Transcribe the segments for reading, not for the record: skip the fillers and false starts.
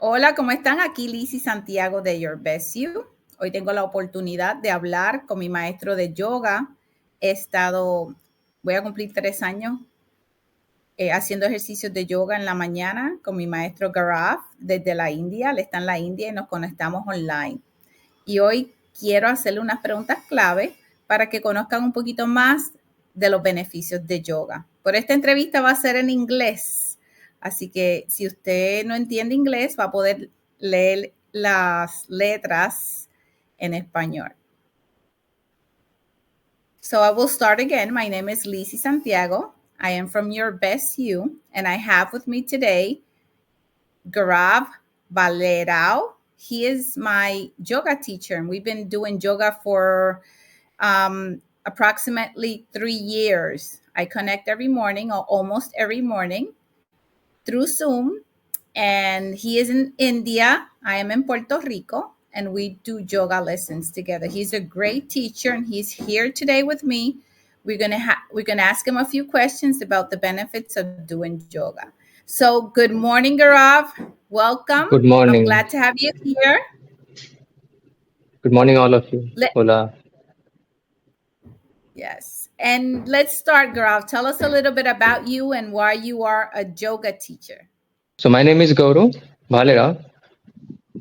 Hola, ¿cómo están? Aquí Lizzy Santiago de Your Best You. Hoy tengo la oportunidad de hablar con mi maestro de yoga. Voy a cumplir 3 años haciendo ejercicios de yoga en la mañana con mi maestro Gaurav desde la India. Él está en la India y nos conectamos online. Y hoy quiero hacerle unas preguntas clave para que conozcan un poquito más de los beneficios de yoga. Por esta entrevista va a ser en inglés. Así que si usted no entiende inglés, va a poder leer las letras en español. So I will start again. My name is Lizzy Santiago. I am from Your Best You, and I have with me today Gaurav Bhalerao. He is my yoga teacher, and we've been doing yoga for approximately 3 years. I connect every morning or almost every morning through Zoom, and he is in India. I am in Puerto Rico, and we do yoga lessons together. He's a great teacher, and he's here today with me. We're gonna ask him a few questions about the benefits of doing yoga. So, good morning, Gaurav. Welcome. Good morning. I'm glad to have you here. Good morning, all of you. Hola. Yes. And let's start, Gaurav. Tell us a little bit about you and why you are a yoga teacher. So my name is Gaurav Bhalerao.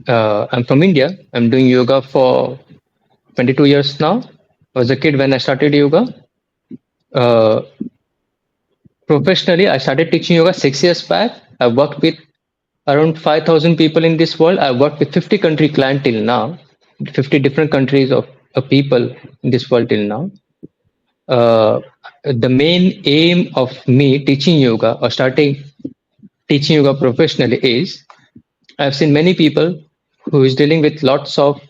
I'm from India. I'm doing yoga for 22 years now. I was a kid when I started yoga. Uh, Professionally, I started teaching yoga 6 years back. I worked with around 5,000 people in this world. I worked with 50 country client till now, 50 different countries of people in this world till now. The main aim of me teaching yoga or starting teaching yoga professionally is I've seen many people who is dealing with lots of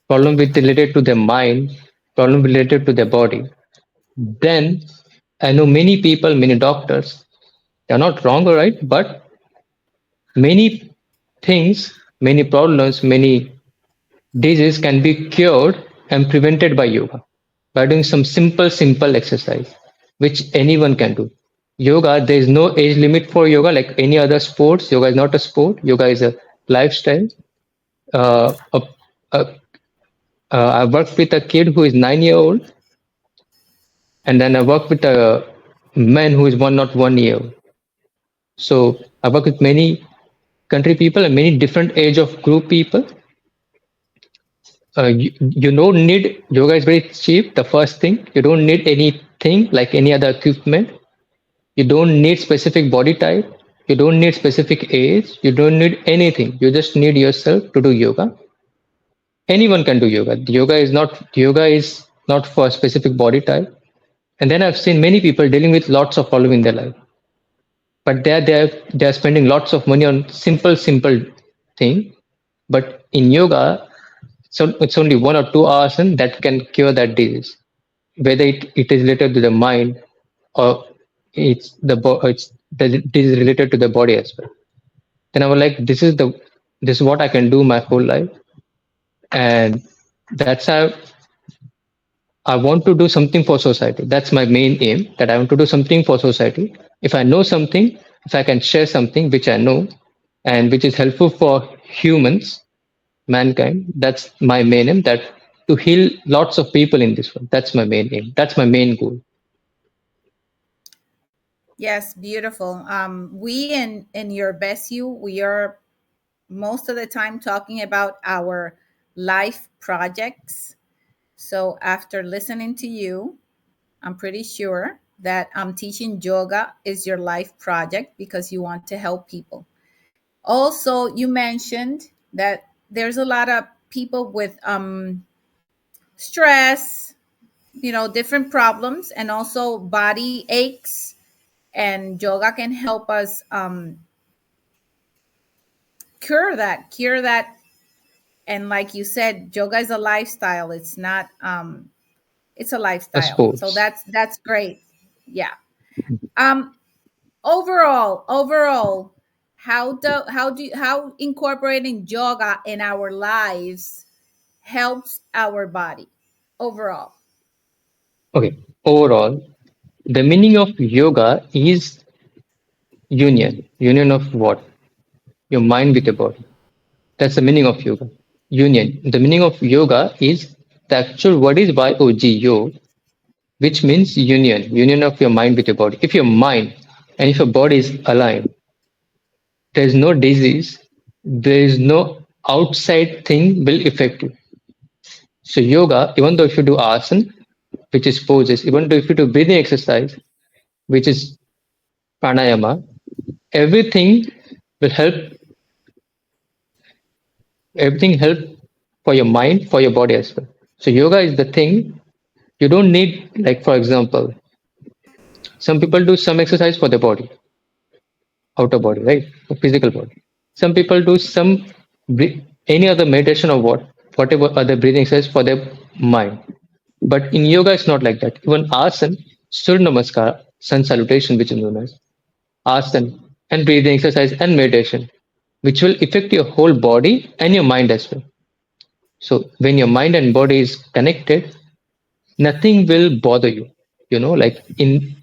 problem with related to their mind, problem related to their body. Then I know many people, many doctors, they're not wrong or right, but many things, many problems, many diseases can be cured and prevented by yoga by doing some simple exercise, which anyone can do. Yoga, there is no age limit for yoga like any other sports. Yoga is not a sport. Yoga is a lifestyle. Uh, a, a, I worked with a kid who is 9 year old, and then I worked with a man who is one not 1 year. So I work with many country people and many different age of group people. You don't need yoga is very cheap. The first thing you don't need anything like any other equipment. You don't need specific body type. You don't need specific age. You don't need anything. You just need yourself to do yoga. Anyone can do yoga. Yoga is not for a specific body type. And then I've seen many people dealing with lots of problem in their life, but they're spending lots of money on simple thing. But in yoga, so it's only 1 or 2 hours and that can cure that disease, whether it is related to the mind or it's the disease related to the body as well. Then I was like, this is what I can do my whole life, and that's how I want to do something for society. That's my main aim, that I want to do something for society. If I know something, if I can share something which I know and which is helpful for humans, mankind, that's my main aim, that to heal lots of people in this world. That's my main aim. That's my main goal. Yes, beautiful. We in Your Best You, we are most of the time talking about our life projects. So after listening to you, I'm pretty sure that teaching yoga is your life project because you want to help people. Also, you mentioned that there's a lot of people with stress, different problems, and also body aches, and yoga can help us cure that. And like you said, yoga is a lifestyle. It's not it's a A lifestyle. So sports. that's great. Yeah. um overall, how incorporating yoga in our lives helps our body overall? Okay. Overall, the meaning of yoga is Union. Union of what? Your mind with your body. That's the meaning of yoga. Union. The meaning of yoga is the actual word is YOG, which means union, union of your mind with your body. If your mind and if your body is aligned, there is no disease, there is no outside thing will affect you. So yoga, even though if you do asana, which is poses, even though if you do breathing exercise, which is pranayama, everything will help, everything help for your mind, for your body as well. So yoga is the thing you don't need, like for example, some people do some exercise for their body, outer body, right? The physical body. Some people do some any other meditation or whatever other breathing exercise for their mind. But in yoga, it's not like that. Even asana, Surya Namaskar, sun salutation, which is known as asana, and breathing exercise and meditation, which will affect your whole body and your mind as well. So when your mind and body is connected, nothing will bother you. Like in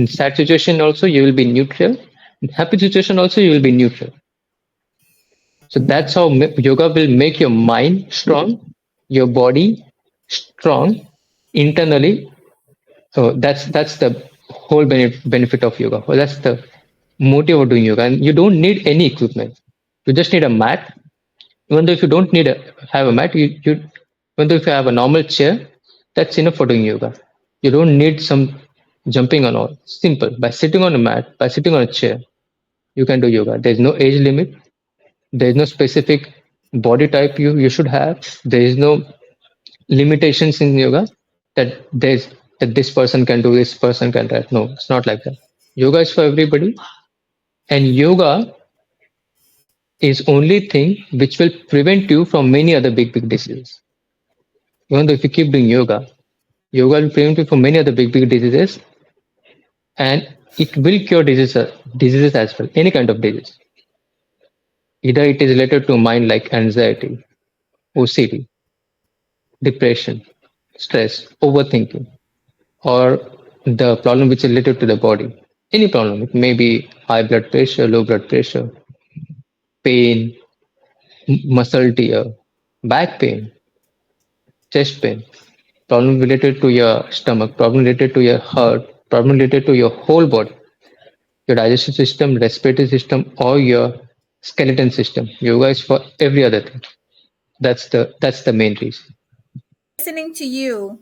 sad situation also you will be neutral. In happy situation also you will be neutral. So that's how yoga will make your mind strong, your body strong internally. So that's the whole benefit of yoga. Well, that's the motive of doing yoga. And you don't need any equipment. You just need a mat. Even though if you don't have a mat, even though if you have a normal chair, that's enough for doing yoga. You don't need some jumping on all. Simple. By sitting on a mat, by sitting on a chair, you can do yoga. There's no age limit. There is no specific body type you should have. There is no limitations in yoga that this person can do, this person can do that. No, it's not like that. Yoga is for everybody, and yoga is only thing which will prevent you from many other big diseases. Even though if you keep doing yoga, yoga will prevent you from many other big diseases, and it will cure diseases as well, any kind of disease. Either it is related to mind like anxiety, OCD, depression, stress, overthinking, or the problem which is related to the body. Any problem, it may be high blood pressure, low blood pressure, pain, muscle tear, back pain, chest pain, problem related to your stomach, problem related to your heart, problem related to your whole body, your digestive system, respiratory system, or your skeleton system. Yoga is for every other thing. That's the main reason. Listening to you,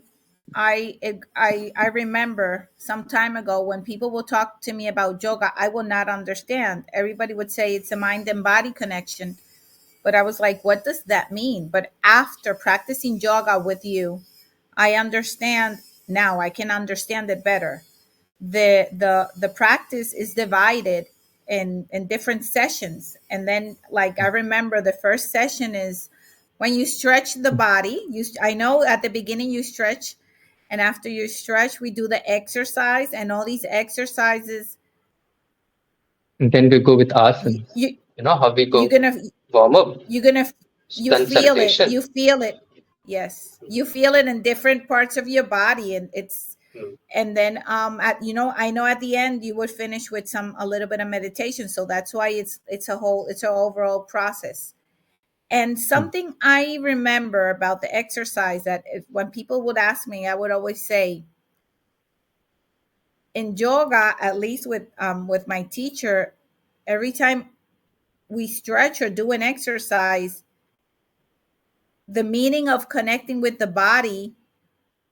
I remember some time ago when people will talk to me about yoga, I will not understand. Everybody would say it's a mind and body connection, but I was like, what does that mean? But after practicing yoga with you, I understand now. I can understand it better. The practice is divided in different sessions, and then like I remember the first session is when you stretch the body. I know at the beginning you stretch, and after you stretch we do the exercise, and all these exercises And then we go with you, asana. you You know how we you're go gonna warm up, you're gonna you sun feel it, salutation. you feel it. Yes, you feel it in different parts of your body, and it's Hmm. and then at I know at the end you would finish with some a little bit of meditation, so that's why it's an overall process. And Hmm. something I remember about the exercise that when people would ask me, I would always say in yoga, at least with my teacher, every time we stretch or do an exercise, the meaning of connecting with the body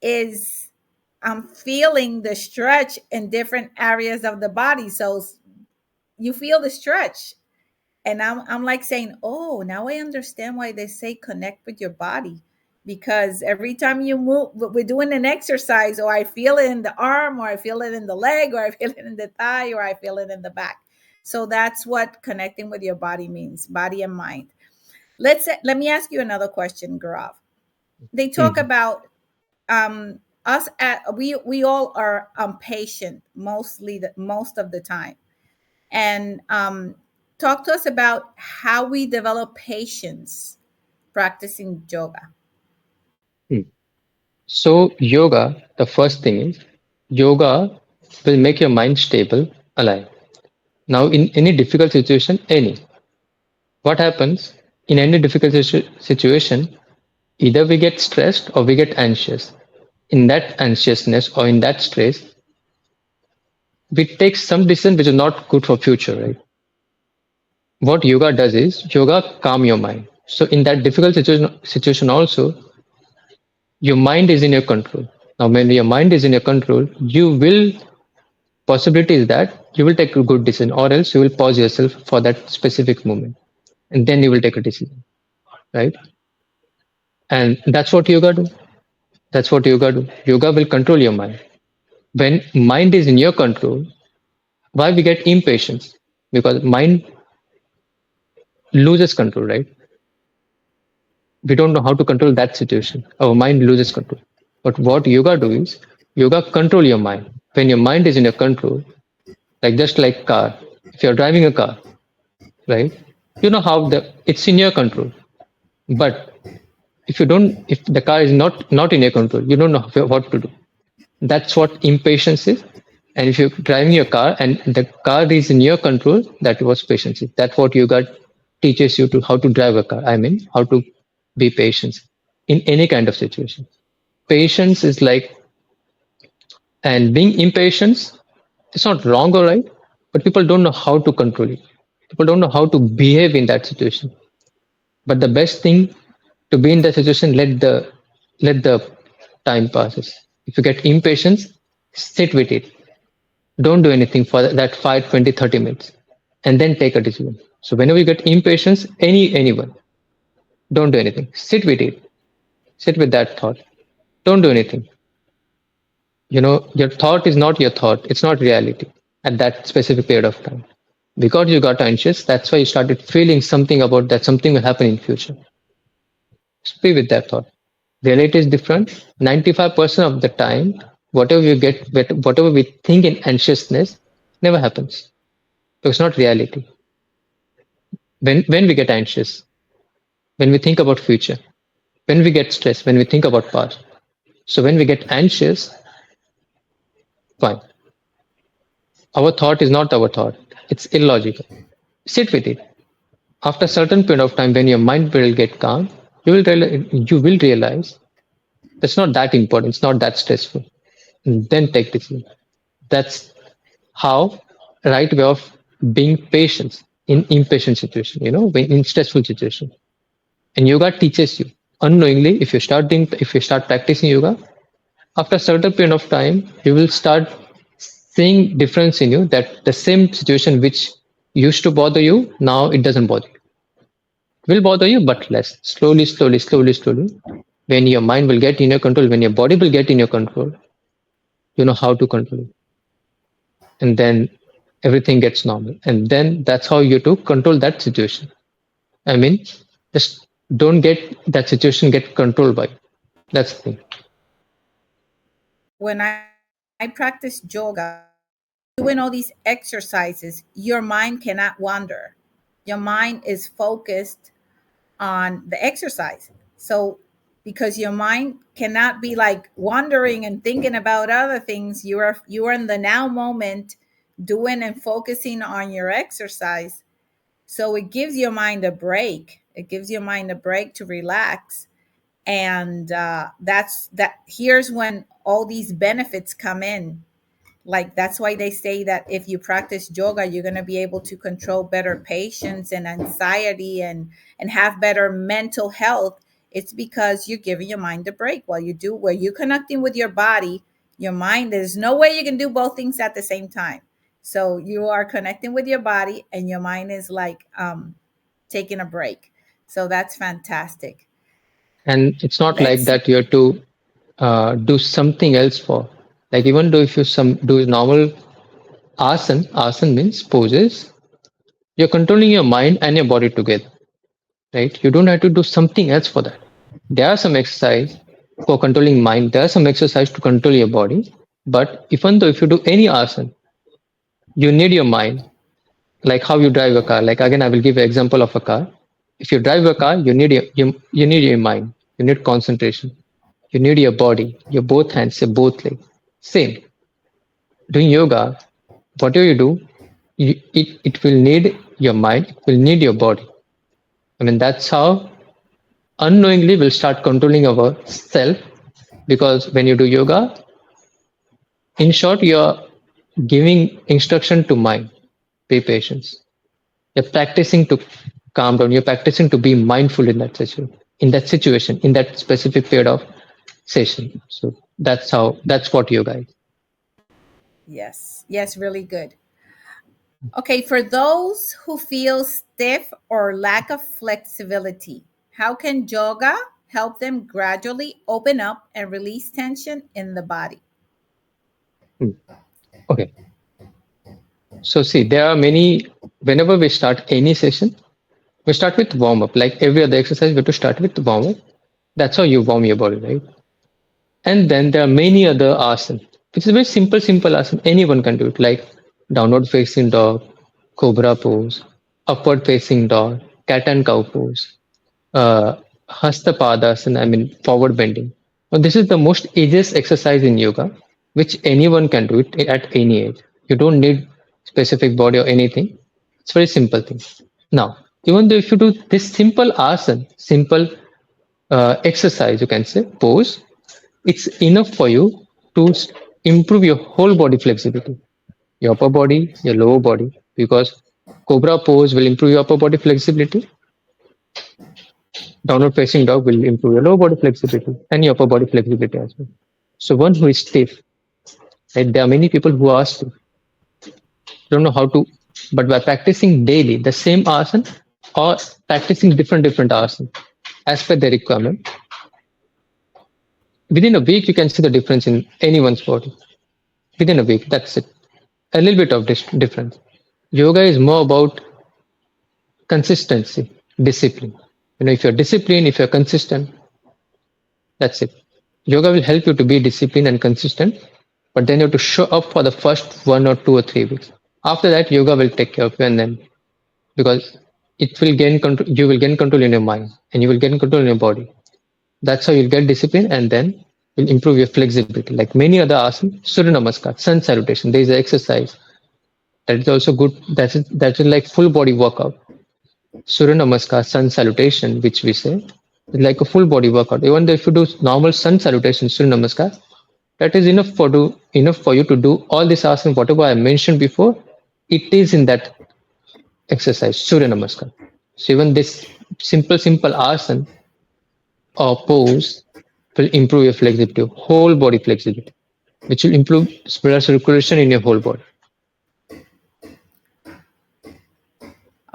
is I'm feeling the stretch in different areas of the body. So you feel the stretch. And I'm like saying, oh, now I understand why they say connect with your body. Because every time you move, we're doing an exercise, or I feel it in the arm, or I feel it in the leg, or I feel it in the thigh, or I feel it in the back. So that's what connecting with your body means, body and mind. Let me ask you another question, Gaurav. They talk Hmm. about us at we all are patient most of the time, and talk to us about how we develop patience practicing yoga. Hmm. So yoga, the first thing is yoga will make your mind stable, alive. Now, in any difficult situation, what happens in any difficult situation? Either we get stressed or we get anxious. In that anxiousness or in that stress, we take some decision which is not good for future, right? What yoga does is yoga calm your mind. So in that difficult situation also, your mind is in your control. Now, when your mind is in your control, you will possibility is that you will take a good decision, or else you will pause yourself for that specific moment, and then you will take a decision, right? And that's what yoga do. That's what yoga do. Yoga will control your mind. When mind is in your control, why we get impatience? Because mind loses control, right? We don't know how to control that situation. Our mind loses control. But what yoga do is yoga control your mind. When your mind is in your control, like just like car, if you're driving a car, right? You know how the it's in your control. But if the car is not in your control, you don't know what to do. That's what impatience is. And if you're driving your car and the car is in your control, that was patience. That's what yoga teaches you to how to drive a car. I mean, how to be patient in any kind of situation. Patience is like, and being impatient, it's not wrong or right, but people don't know how to control it. People don't know how to behave in that situation. But the best thing to be in the situation, let the time passes. If you get impatient, sit with it. Don't do anything for that 5, 20, 30 minutes, and then take a decision. So whenever you get impatience, anyone, don't do anything. Sit with it. Sit with that thought. Don't do anything. Your thought is not your thought. It's not reality at that specific period of time. Because you got anxious, that's why you started feeling something about that something will happen in future. Just be with that thought. Reality is different. 95% of the time, whatever we think in anxiousness never happens. So it's not reality. When we get anxious, when we think about future, when we get stressed, when we think about past. So when we get anxious, fine. Our thought is not our thought. It's illogical. Sit with it. After a certain period of time, when your mind will get calm, you will realize that's not that important. It's not that stressful. And then take decision. That's how right way of being patient in impatient situation. When in stressful situation. And yoga teaches you unknowingly. If you start practicing yoga, after a certain period of time, you will start seeing difference in you. That the same situation which used to bother you, now it doesn't bother you. It will bother you, but less. Slowly, slowly, slowly, slowly. When your mind will get in your control, when your body will get in your control, you know how to control it, and then everything gets normal. And then that's how you to control that situation. I mean, just don't get that situation get controlled by you. That's the thing. When I practice yoga, doing all these exercises, your mind cannot wander. Your mind is focused on the exercise. So, because your mind cannot be like wandering and thinking about other things, you are in the now moment, doing and focusing on your exercise. So it gives your mind a break. It gives your mind a break to relax, and here's when all these benefits come in. Like, that's why they say that if you practice yoga, you're going to be able to control better patience and anxiety, and have better mental health. It's because you're giving your mind a break while where you're connecting with your body. Your mind, there's no way you can do both things at the same time. So you are connecting with your body, and your mind is like taking a break. So that's fantastic. And it's not Let's like see. that you have to do something else for. Like even though if you some do normal asan means poses, you're controlling your mind and your body together, right? You don't have to do something else for that. There are some exercise for controlling mind. There are some exercise to control your body. But even though if you do any asan, you need your mind. Like how you drive a car. Like again, I will give an example of a car. If you drive a car, you need your mind. You need concentration. You need your body, your both hands, your both legs. Same. Doing yoga, whatever you do, it will need your mind, it will need your body. I mean, that's how unknowingly we'll start controlling our self, because when you do yoga, in short, you're giving instruction to mind, pay patience. You're practicing to calm down. You're practicing to be mindful in that situation, in that specific period of session. So that's what yoga is. Yes. Yes, really good. Okay, for those who feel stiff or lack of flexibility, how can yoga help them gradually open up and release tension in the body? Hmm. Okay. So see, there are many. Whenever we start any session, we start with warm up. Like every other exercise, we have to start with warm up. That's how you warm your body, right? And then there are many other asanas, which is very simple asana. Anyone can do it, like downward facing dog, cobra pose, upward facing dog, cat and cow pose, uh, hasta padasana, I mean forward bending. Now, this is the most easiest exercise in yoga, which anyone can do it at any age. You don't need specific body or anything. It's very simple thing. Now, even though if you do this simple asana, simple exercise, you can say pose, it's enough for you to improve your whole body flexibility, your upper body, your lower body, because cobra pose will improve your upper body flexibility. Downward facing dog will improve your lower body flexibility and your upper body flexibility as well. So one who is stiff, right? There are many people who are stiff, don't know how to, but by practicing daily the same asana or practicing different asana as per their requirement, within a week you can see the difference in anyone's body. Within a week, that's it. A little bit of difference. Yoga is more about consistency, discipline. If you're disciplined, if you're consistent, that's it. Yoga will help you to be disciplined and consistent, but then you have to show up for the first 1 or 2 or 3 weeks. After that, yoga will take care of you, and then because it will gain control, you will gain control in your mind, and you will gain control in your body. That's how you'll get discipline, and then will improve your flexibility. Like many other asanas, Surya Namaskar, sun salutation. There is an exercise that is also good. That is like full body workout. Surya Namaskar, sun salutation, which we say, is like a full body workout. Even though if you do normal sun salutation, Surya Namaskar, that is enough for you to do all this asana, whatever I mentioned before. It is in that exercise, Surya Namaskar. So even this simple asana or pose will improve your flexibility, whole body flexibility, which will improve blood circulation in your whole body.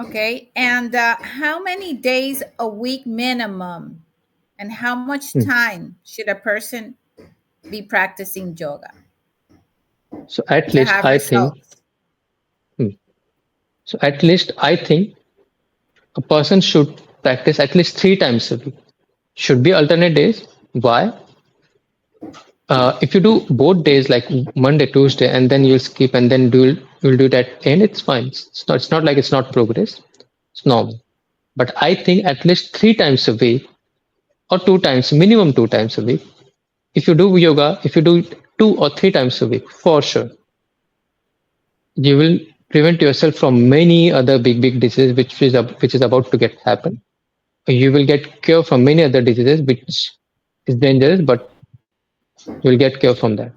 Okay, and how many days a week minimum, and how much Hmm. time should a person be practicing yoga So at to least have I think, results? hmm, so at least I think a person should practice at least 3 times a week. Should be alternate days. Why? If you do both days like Monday, Tuesday, and then you'll skip and then you'll do that end, it's fine. It's not like it's not progress. It's normal. But I think at least 3 times a week or 2 times, minimum 2 times a week. If you do yoga, if you do it 2 or 3 times a week, for sure, you will prevent yourself from many other big diseases which is about to get happen. You will get cure from many other diseases which is dangerous, but you will get cure from that.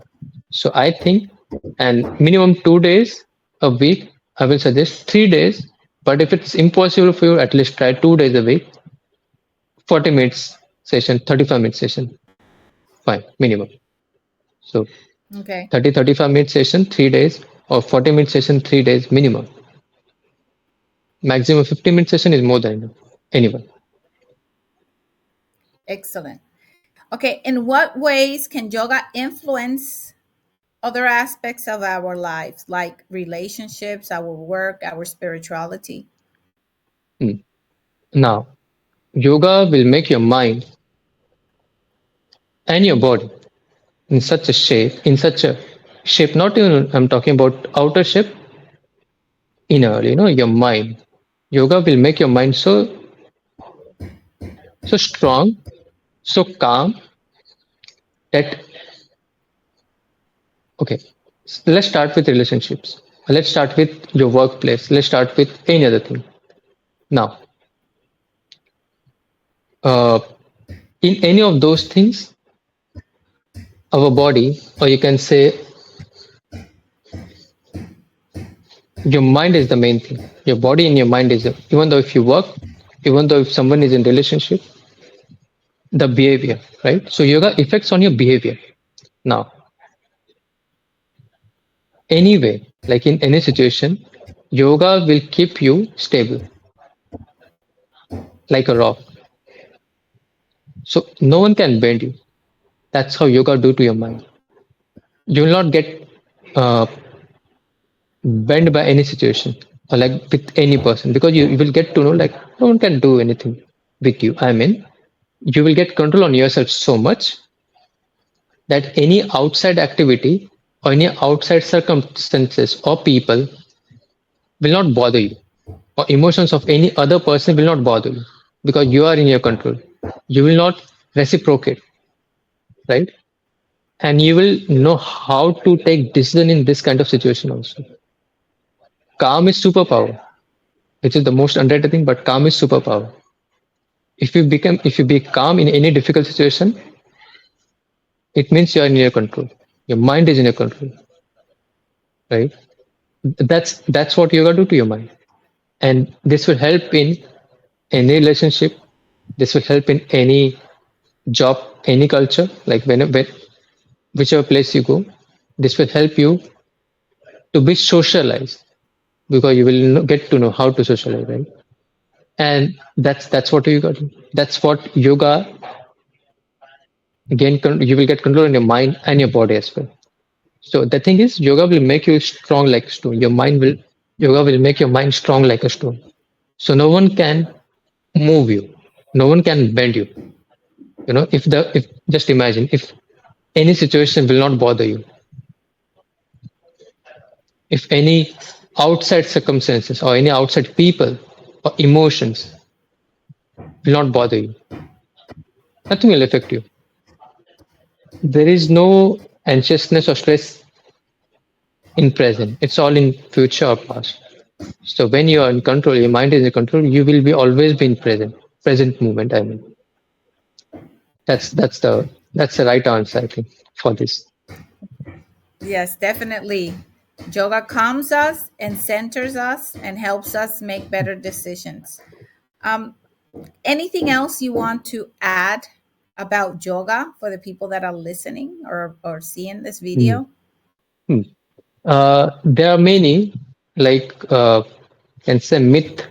So I think, and minimum 2 days a week. I will suggest 3 days, but if it's impossible for you, at least try 2 days a week, 40 minutes session, 35-minute session, fine, minimum. So Okay, 30-35 minute session, 3 days, or 40-minute session, 3 days minimum. Maximum 50-minute session is more than enough. Anyone. excellent. Okay, in what ways can yoga influence other aspects of our lives, like relationships, our work, our spirituality? Hmm. Now, yoga will make your mind and your body in such a shape, not even I'm talking about outer shape, inner, your mind. Yoga will make your mind so strong, so calm that okay. Let's start with relationships. Let's start with your workplace. Let's start with any other thing. Now, uh, in any of those things, our body, or you can say your mind is the main thing. Your body and your mind is even though if you work, even though if someone is in relationship, the behavior, right? So yoga affects on your behavior. Now, anyway, like in any situation, yoga will keep you stable, like a rock. So no one can bend you. That's how yoga do to your mind. You will not get uh, bent by any situation or like with any person because you will get to know like no one can do anything with you. I mean, you will get control on yourself so much that any outside activity or any outside circumstances or people will not bother you, or emotions of any other person will not bother you because you are in your control. You will not reciprocate, right? And you will know how to take decision in this kind of situation also. Calm is superpower, which is the most underrated thing, but calm is superpower. If you be calm in any difficult situation, it means you are in your control. Your mind is in your control, right? That's what yoga do to your mind, and this will help in any relationship. This will help in any job, any culture. Like when whichever place you go, this will help you to be socialized because you will get to know how to socialize, right? And that's what yoga do. That's what yoga again. You will get control in your mind and your body as well. So the thing is, yoga will make you strong like a stone. Yoga will make your mind strong like a stone. So no one can move you. No one can bend you. If just imagine if any situation will not bother you, if any outside circumstances or any outside people or emotions will not bother you, nothing will affect you. There is no anxiousness or stress in present. It's all in future or past. So when you are in control, your mind is in control, you will be always be in present moment. I mean, that's the right answer I think for this. Yes, definitely. Yoga calms us and centers us and helps us make better decisions. Um, Anything else you want to add about yoga for the people that are listening or seeing this Hmm. video? Hmm. There are many like can say myth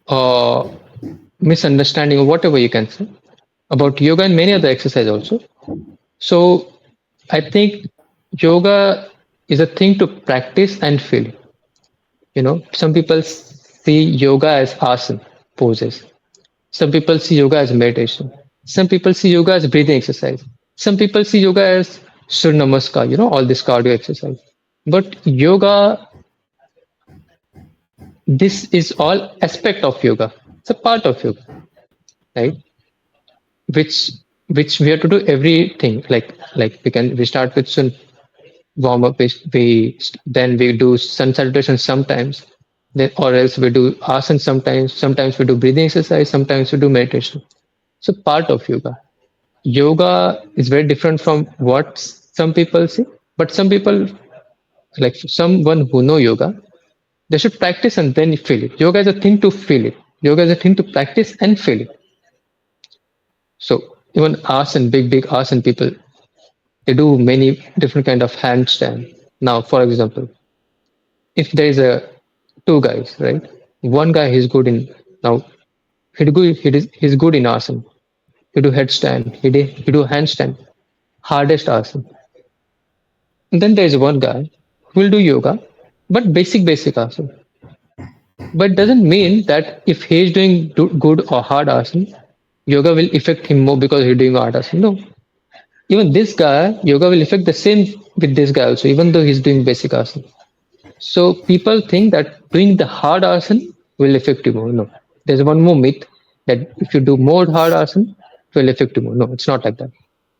or misunderstanding or whatever you can say about yoga and many other exercise also. So I think yoga is a thing to practice and feel. Some people see yoga as asana poses. Some people see yoga as meditation. Some people see yoga as breathing exercise. Some people see yoga as Surya Namaskar, all this cardio exercise. But yoga, this is all aspect of yoga. It's a part of yoga, right? Which which we have to do everything. Like we start with sun warm up. Then we do sun salutation sometimes. Then or else we do asana sometimes. Sometimes we do breathing exercise. Sometimes we do meditation. So part of yoga. Yoga is very different from what some people see, but some people like someone who know yoga, they should practice and then feel it. Yoga is a thing to feel it. Yoga is a thing to practice and feel it. So even asana, big asana people, they do many different kind of handstand. Now for example, if there is a two guys, right? One guy is good in now he's good in asana. He do headstand, he do handstand, hardest asana. And then there is one guy who will do yoga, but basic asana. But doesn't mean that if he is doing good or hard asana, yoga will affect him more because he's doing hard asana. No, even this guy, yoga will affect the same with this guy also, even though he's doing basic asana. So people think that doing the hard asana will affect you more. No, there's one more myth that if you do more hard asana, it will affect you more. No, it's not like that.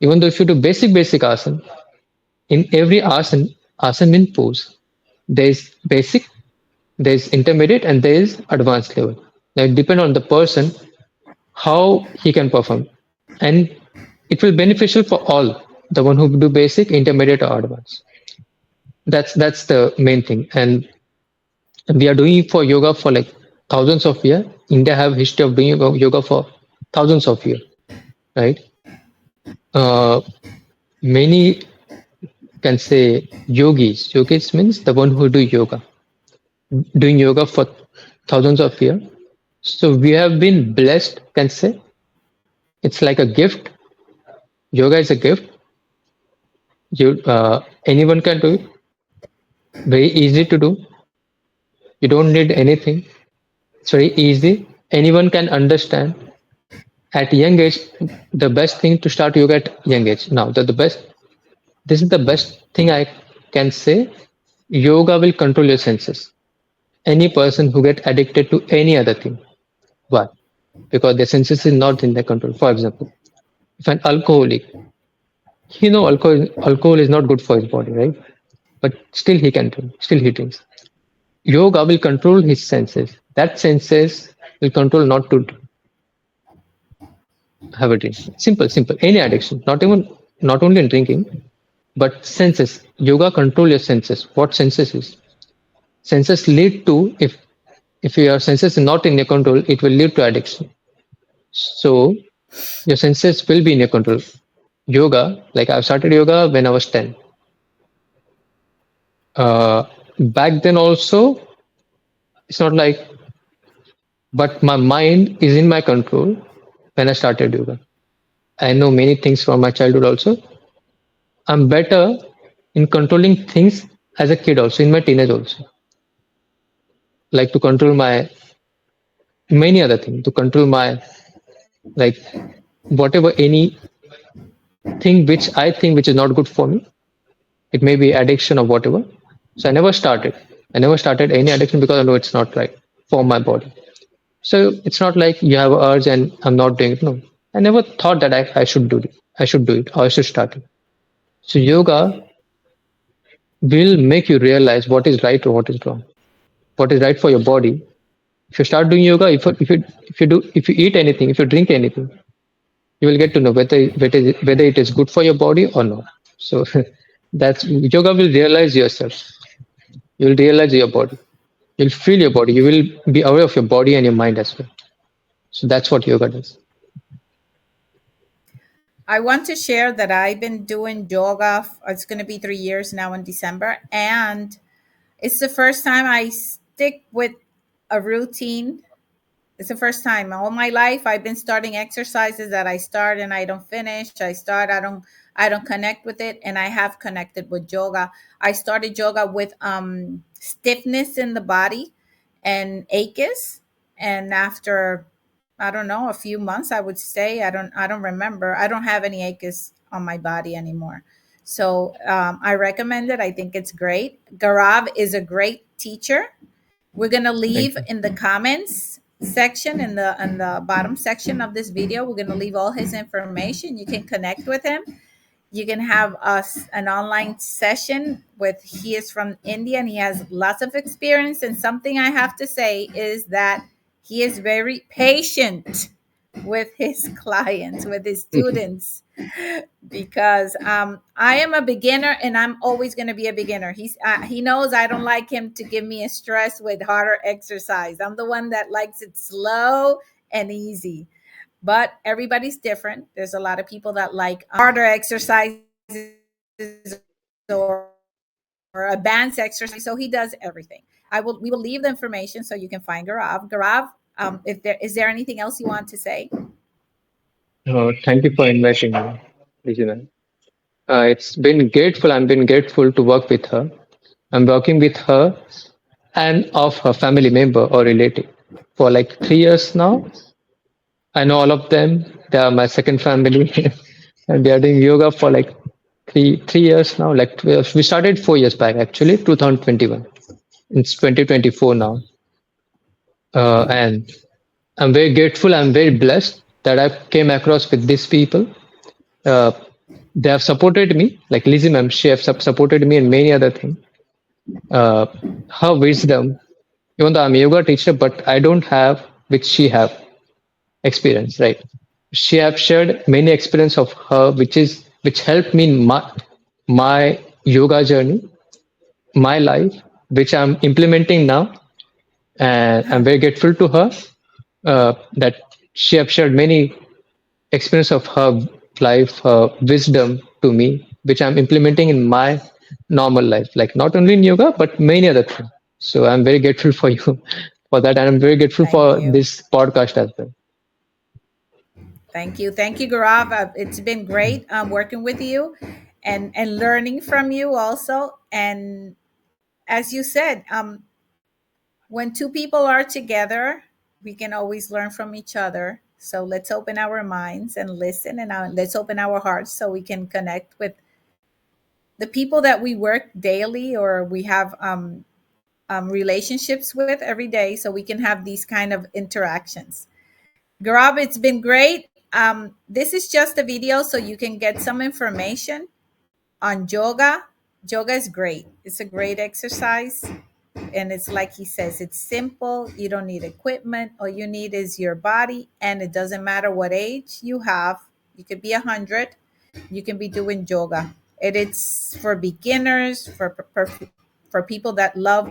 Even though if you do basic asana, in every asana means pose. There's basic, there's intermediate, and there is advanced level. Now it depends on the person how he can perform, and it will beneficial for all, the one who do basic, intermediate, or advanced. That's the main thing. And we are doing for yoga for like thousands of years. India have history of doing yoga for thousands of years, right? uh, Many can say yogis. Yogis means the one who do yoga, doing yoga for thousands of years. So we have been blessed, can say. It's like a gift. Yoga is a gift. Anyone can do it. Very easy to do. You don't need anything. It's very easy. Anyone can understand. At young age, the best thing to start yoga at young age. Now, the best. This is the best thing I can say. Yoga will control your senses. Any person who get addicted to any other thing. Why? Because their senses is not in their control. For example, if an alcoholic, he know alcohol is not good for his body, right? But still he can drink, still he drinks. Yoga will control his senses. That senses will control not to have a drink. Simple, simple. Any addiction, not only in drinking, but senses. Yoga control your senses. What senses is? Senses lead to, if your senses is not in your control, it will lead to addiction. So your senses will be in your control. Yoga, like I started yoga when I was 10. Back then also, it's not like, but my mind is in my control when I started yoga. I know many things from my childhood also. I'm better in controlling things as a kid also, in my teenage also. Like to control my many other things, to control my, like, whatever any thing which I think which is not good for me. It may be addiction or whatever. So I never started. I never started any addiction because I know it's not right for my body. So it's not like you have urge and I'm not doing it. No, I never thought that I should do it. I should do it or I should start it. So yoga will make you realize what is right or what is wrong, what is right for your body. If you start doing yoga, if you eat anything, if you drink anything, you will get to know whether it is good for your body or not. So that's yoga will realize yourself. You will realize your body. You'll feel your body. You will be aware of your body and your mind as well. So that's what yoga does. I want to share that I've been doing yoga. It's going to be 3 years now in December. And it's the first time I stick with a routine. It's the first time all my life I've been starting exercises that I start and I don't finish. I don't connect with it, and I have connected with yoga. I started yoga with stiffness in the body and aches, and after, I don't know, a few months, I would say, I don't remember. I don't have any aches on my body anymore. So I recommend it. I think it's great. Gaurav is a great teacher. We're gonna Thank leave you. in the comments section, in the bottom section of this video. We're gonna leave all his information. You can connect with him. You can have us an online session with. He is from India and he has lots of experience. And something I have to say is that he is very patient with his clients, with his students, because I am a beginner and I'm always going to be a beginner. He knows I don't like him to give me a stress with harder exercise. I'm the one that likes it slow and easy. But everybody's different. There's a lot of people that like harder exercises or advanced exercise. So he does everything. We will leave the information so you can find Gaurav. Gaurav, if there is there anything else you want to say? Thank you for inviting me, Regina. It's been grateful. I've been grateful to work with her. I'm working with her and of her family member or relative for like 3 years now. I know all of them. They are my second family, and they are doing yoga for like three years now. Like we started 4 years back, actually, 2021. It's 2024 now, and I'm very grateful. I'm very blessed that I came across with these people. Uh, they have supported me, like Lizzie ma'am. She have supported me in many other things. uh, her wisdom. Even though I'm a yoga teacher, but I don't have which she have experience, right? She have shared many experience of her, which helped me in my yoga journey, my life, which I'm implementing now, and I'm very grateful to her that she have shared many experience of her life, her wisdom to me, which I'm implementing in my normal life, like not only in yoga, but many other things. So I'm very grateful for you for that. And I'm very grateful Thank for you. this podcast as well. Thank you. Thank you, Gaurav. It's been great working with you and learning from you also. And as you said, when two people are together, we can always learn from each other. So let's open our minds and listen, and let's open our hearts so we can connect with the people that we work daily or we have relationships with every day, so we can have these kind of interactions. Gaurav, it's been great. This is just a video so you can get some information on yoga. Yoga is great. It's a great exercise. And it's like he says, it's simple. You don't need equipment. All you need is your body. And it doesn't matter what age you have. You could be 100. You can be doing yoga. It's for beginners, for people that love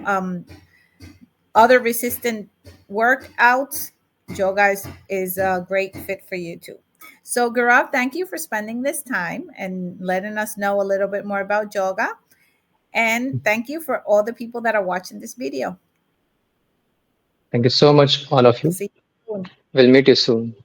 other resistant workouts. Yoga is a great fit for you too. So, Gaurav, thank you for spending this time and letting us know a little bit more about yoga. And thank you for all the people that are watching this video. Thank you so much, all of We'll you. see you soon. We'll meet you soon.